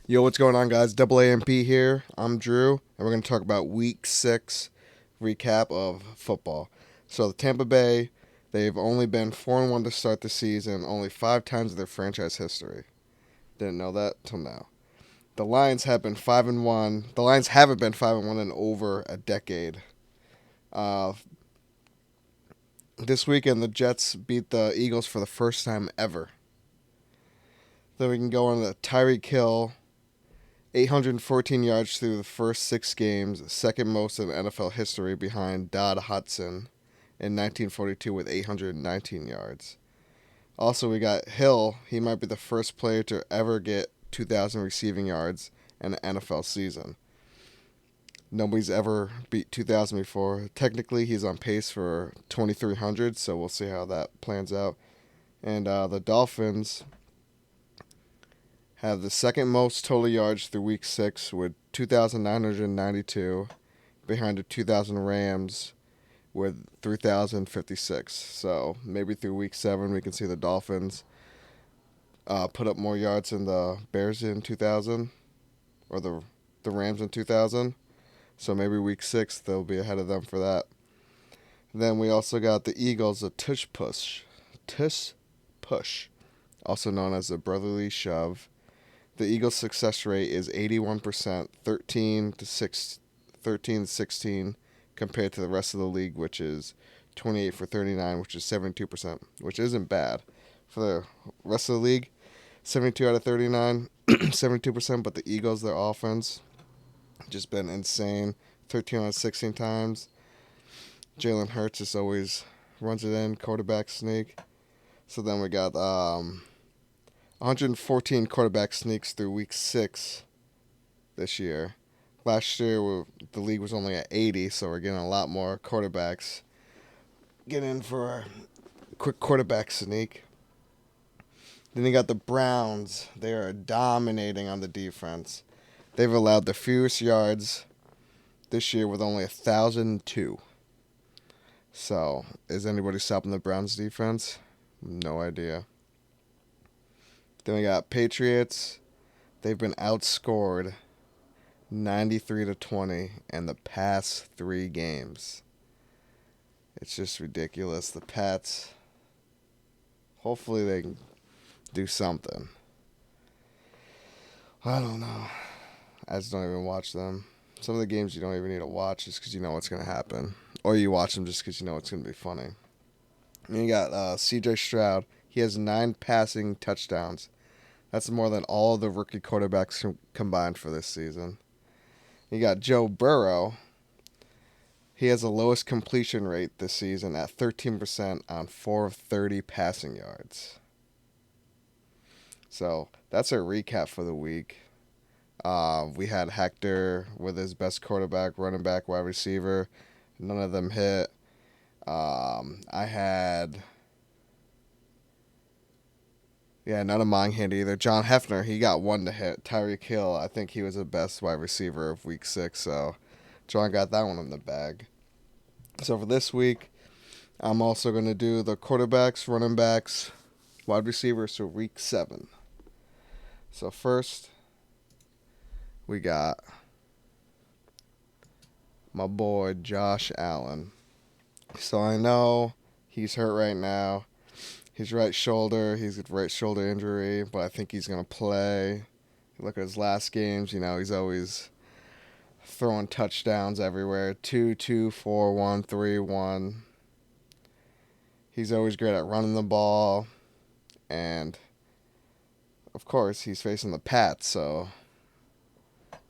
Yo, what's going on, guys? Double AMP here. I'm Drew, and we're going to talk about Week 6 recap of football. So, the Tampa Bay, they've only been 4-1 to start the season, only 5 times in their franchise history. Didn't know that till now. The Lions have been 5-1. The Lions haven't been 5-1 in over a decade. Uh, this weekend, the Jets beat the Eagles for the first time ever. Then we can go on to Tyreek Hill. 814 yards through the first 6 games, second most in NFL history behind Dodd Hudson in 1942 with 819 yards. Also, we got Hill. He might be the first player to ever get 2,000 receiving yards in an NFL season. Nobody's ever beat 2,000 before. Technically, he's on pace for 2,300, so we'll see how that plans out. And the Dolphins have the second most total yards through Week 6 with 2,992, behind the 2,000 Rams with 3,056. So maybe through Week 7 we can see the Dolphins put up more yards than the Bears in 2,000 or the Rams in 2,000. So maybe Week 6 they'll be ahead of them for that. Then we also got the Eagles, a tush push, also known as the brotherly shove. The Eagles' success rate is 81%, 13 to 16, compared to the rest of the league, which is 28 for 39, which is 72%, which isn't bad. For the rest of the league, 72 out of 39, 72%, but the Eagles, their offense, just been insane. 13 out of 16 times. Jalen Hurts just always runs it in, quarterback sneak. So then we got 114 quarterback sneaks through Week 6 this year. Last year, the league was only at 80, so we're getting a lot more quarterbacks. Get in for a quick quarterback sneak. Then you got the Browns. They are dominating on the defense. They've allowed the fewest yards this year with only 1,002. So, is anybody stopping the Browns defense? No idea. Then we got Patriots. They've been outscored 93-20 in the past 3 games. It's just ridiculous. The Pats, hopefully they can do something. I don't know. I just don't even watch them. Some of the games you don't even need to watch just because you know what's going to happen. Or you watch them just because you know it's going to be funny. And you got C.J. Stroud. He has 9 passing touchdowns. That's more than all of the rookie quarterbacks combined for this season. You got Joe Burrow. He has the lowest completion rate this season at 13% on 4 of 30 passing yards. So that's a recap for the week. We had Hector with his best quarterback, running back, wide receiver. None of them hit. I had... Yeah, none of mine hit either. John Hefner, he got 1 to hit. Tyreek Hill, I think he was the best wide receiver of Week 6, so John got that one in the bag. So for this week, I'm also going to do the quarterbacks, running backs, wide receivers for Week 7. So first, we got my boy Josh Allen. So I know he's hurt right now. His right shoulder, he's got right shoulder injury, but I think he's going to play. Look at his last games, he's always throwing touchdowns everywhere. 2-2, 4-1, 3-1. He's always great at running the ball. And, of course, he's facing the Pats, so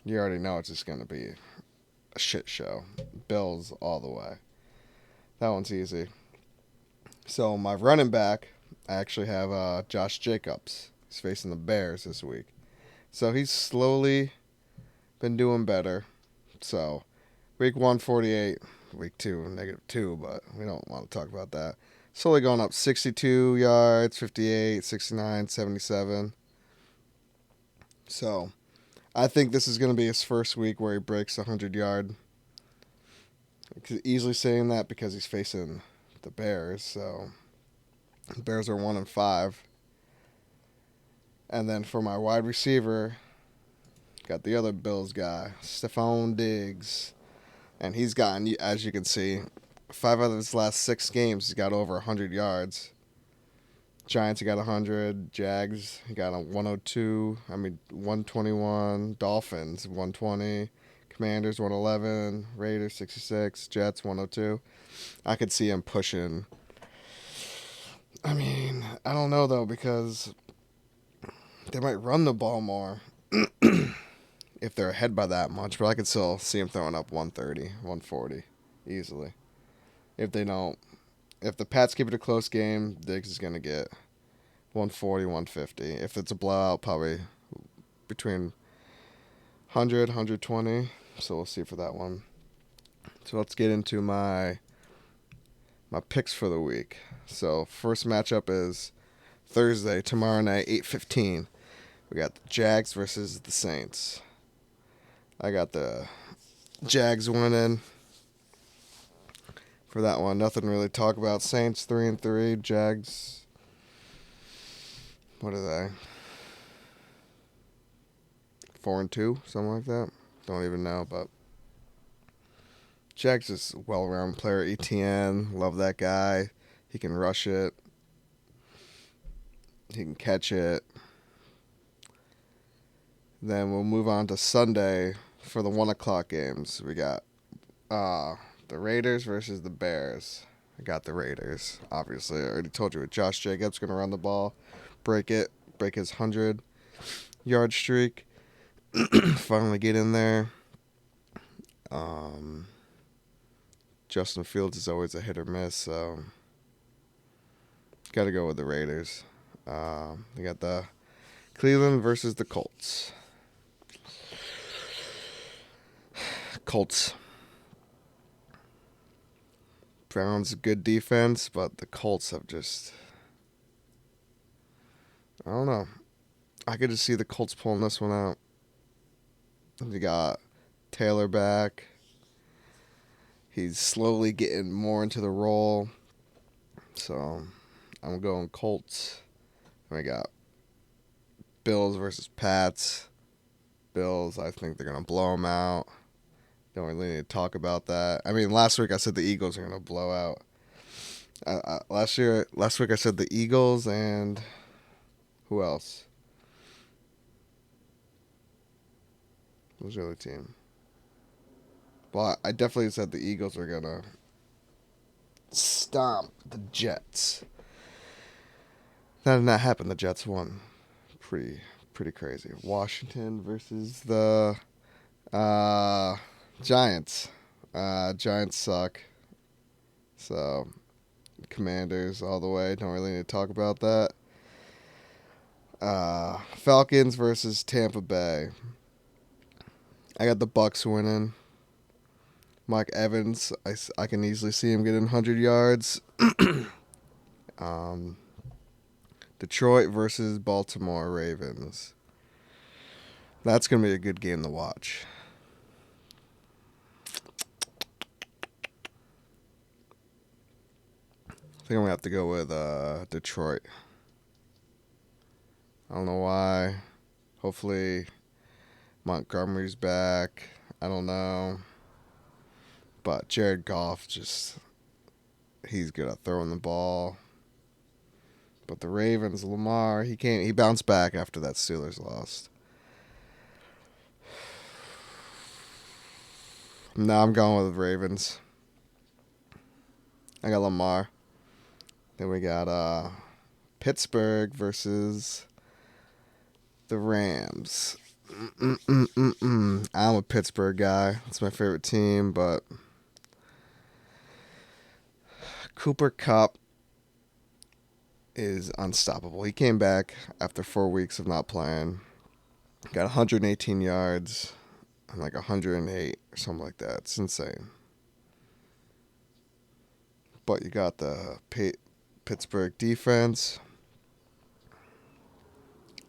you already know it's just going to be a shit show. Bills all the way. That one's easy. So my running back, I actually have Josh Jacobs. He's facing the Bears this week. So he's slowly been doing better. So week 1, 48. Week 2, -2, but we don't want to talk about that. Slowly going up 62 yards, 58, 69, 77. So I think this is going to be his first week where he breaks 100-yard. Easily saying that because he's facing the Bears, so the Bears are 1-5. And then for my wide receiver, Got the other Bills guy, Stephon Diggs. And he's gotten, as you can see, 5 out of his last 6 games, he's got over 100 yards. Giants, he got 100. Jags, he got a 121. Dolphins, 120. Commanders, 111. Raiders, 66. Jets, 102. I could see him pushing. I mean, I don't know, though, because they might run the ball more if they're ahead by that much. But I could still see him throwing up 130, 140 easily. If they don't, if the Pats keep it a close game, Diggs is going to get 140, 150. If it's a blowout, probably between 100, 120. So we'll see for that one. So let's get into my picks for the week. So first matchup is Thursday, tomorrow night, 8:15. We got the Jags versus the Saints. I got the Jags winning. For that one, nothing really to talk about. Saints 3-3. Jags, what are they? 4-2, something like that. Don't even know, but Jags is a well-rounded player. ETN, love that guy. He can rush it. He can catch it. Then we'll move on to Sunday for the 1 o'clock games. We got the Raiders versus the Bears. I got the Raiders, obviously. I already told you, Josh Jacobs going to run the ball, break his 100-yard streak, finally get in there. Justin Fields is always a hit or miss, so got to go with the Raiders. They got the Cleveland versus the Colts. Colts. Browns, good defense, but the Colts have just, I don't know. I could just see the Colts pulling this one out. You got Taylor back. He's slowly getting more into the role. So I'm going Colts. And we got Bills versus Pats. Bills, I think they're going to blow them out. Don't really need to talk about that. I mean, last week I said the Eagles are going to blow out. Last week I said the Eagles and who else? What was the other team? Well, I definitely said the Eagles are going to stomp the Jets. That did not happen. The Jets won. Pretty crazy. Washington versus the Giants. Giants suck. So, Commanders all the way. Don't really need to talk about that. Falcons versus Tampa Bay. I got the Bucks winning. Mike Evans, I can easily see him getting 100 yards. Detroit versus Baltimore Ravens. That's going to be a good game to watch. I think I'm going to have to go with Detroit. I don't know why. Hopefully Montgomery's back. I don't know. But Jared Goff he's good at throwing the ball. But the Ravens, Lamar, he bounced back after that Steelers lost. No, I'm going with the Ravens. I got Lamar. Then we got Pittsburgh versus the Rams. I'm a Pittsburgh guy. That's my favorite team, but Cooper Kupp is unstoppable. He came back after 4 weeks of not playing. Got 118 yards and like 108 or something like that. It's insane. But you got the Pittsburgh defense.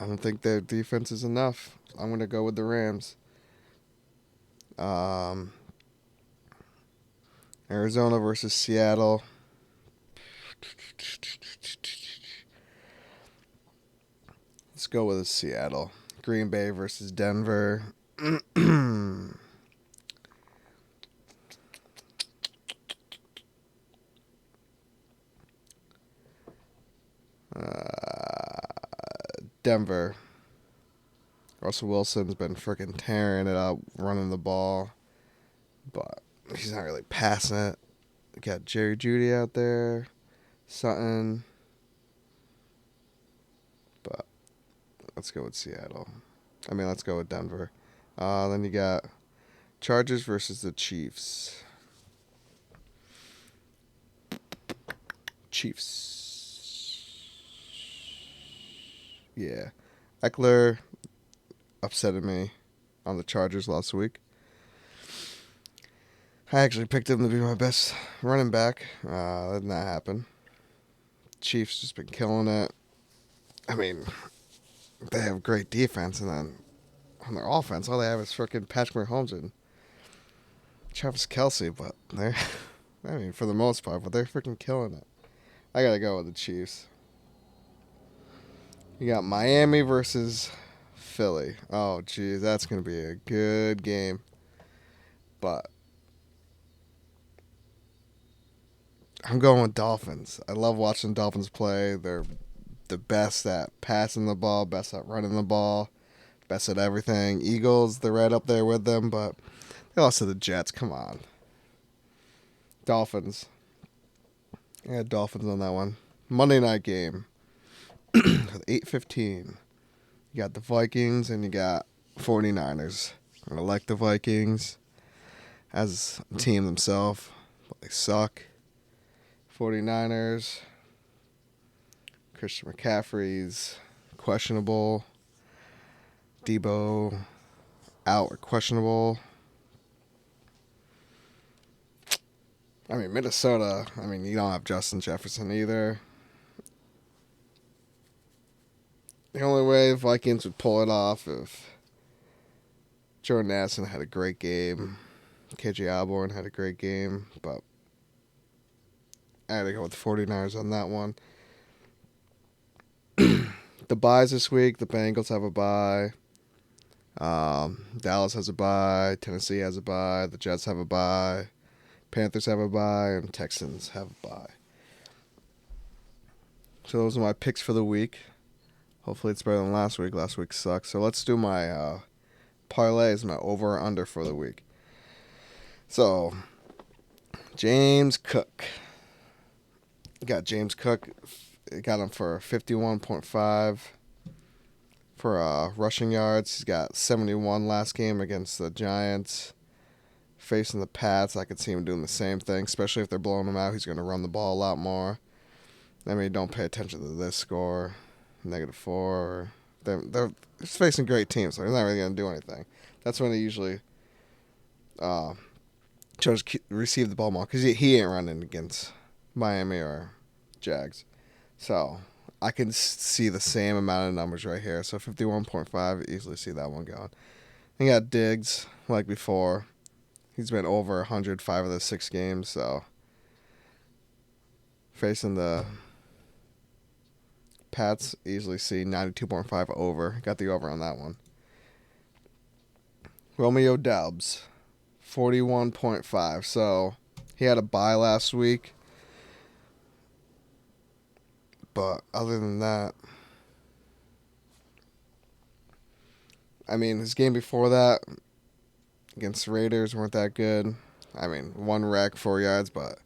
I don't think their defense is enough. I'm going to go with the Rams. Arizona versus Seattle. Let's go with Seattle. Green Bay versus Denver. Denver. Russell Wilson's been freaking tearing it up, running the ball, but he's not really passing it. We got Jerry Jeudy out there, Sutton, but let's go with Seattle. Let's go with Denver. Then you got Chargers versus the Chiefs. Chiefs. Yeah. Eckler upsetted me on the Chargers last week. I actually picked him to be my best running back. That did not happen. Chiefs just been killing it. They have great defense, and then on their offense, all they have is freaking Patrick Mahomes and Travis Kelce, but they're, for the most part, but they're freaking killing it. I gotta go with the Chiefs. You got Miami versus Philly. Oh, geez, that's gonna be a good game. But I'm going with Dolphins. I love watching Dolphins play. They're the best at passing the ball, best at running the ball, best at everything. Eagles, they're right up there with them, but they lost to the Jets. Come on. Dolphins. Yeah, Dolphins on that one. Monday night game. 8:15. You got the Vikings and you got 49ers. I like the Vikings as a team themselves, but they suck. 49ers. Christian McCaffrey's questionable. Debo out or questionable. Minnesota, you don't have Justin Jefferson either. The only way Vikings would pull it off if Jordan Addison had a great game. KJ Osborne had a great game, but I had to go with the 49ers on that one. The byes this week, the Bengals have a bye. Dallas has a bye. Tennessee has a bye. The Jets have a bye. Panthers have a bye. And Texans have a bye. So those are my picks for the week. Hopefully it's better than last week. Last week sucked. So let's do my parlays, my over or under for the week. So, James Cook. Got James Cook. Got him for 51.5 for rushing yards. He's got 71 last game against the Giants. Facing the Pats, I could see him doing the same thing, especially if they're blowing him out. He's going to run the ball a lot more. Don't pay attention to this score. -4. They're facing great teams, so he's not really going to do anything. That's when they usually try to receive the ball more, because he ain't running against Miami or Jags. So I can see the same amount of numbers right here. So 51.5, easily see that one going. He got Diggs, like before. He's been over 105 of the 6 games, so facing the Pats, easily see 92.5 over. Got the over on that one. Romeo Doubs, 41.5. So he had a bye last week. But other than that, his game before that against the Raiders weren't that good. 1 wreck, 4 yards, but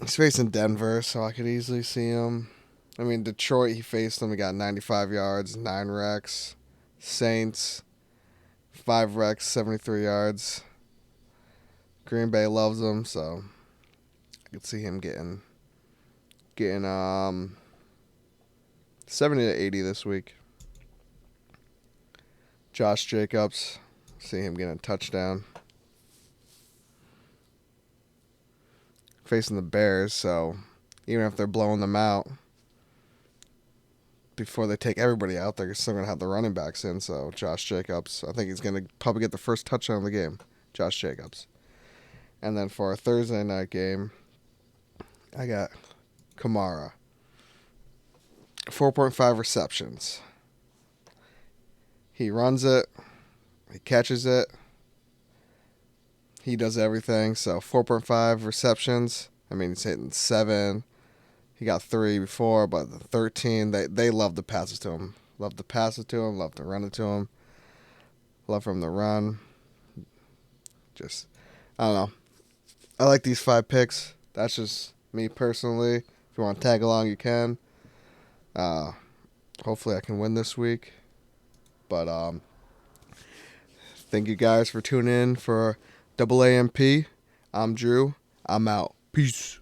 he's facing Denver, so I could easily see him. Detroit, he faced them. He got 95 yards, 9 wrecks. Saints, 5 wrecks, 73 yards. Green Bay loves him, so I could see him getting 70 to 80 this week. Josh Jacobs, see him getting a touchdown. Facing the Bears, so even if they're blowing them out, before they take everybody out, they're still going to have the running backs in. So Josh Jacobs, I think he's going to probably get the first touchdown of the game. Josh Jacobs. And then for our Thursday night game, I got Kamara. 4.5 receptions. He runs it. He catches it. He does everything. So 4.5 receptions. I mean, he's hitting 7. He got 3 before, but the 13, they love to pass it to him. Love to pass it to him. Love to run it to him. Love for him to run. Just, I don't know. I like these 5 picks. That's just me personally. If you want to tag along, you can. Hopefully I can win this week. But thank you guys for tuning in for AAMP. I'm Drew. I'm out. Peace.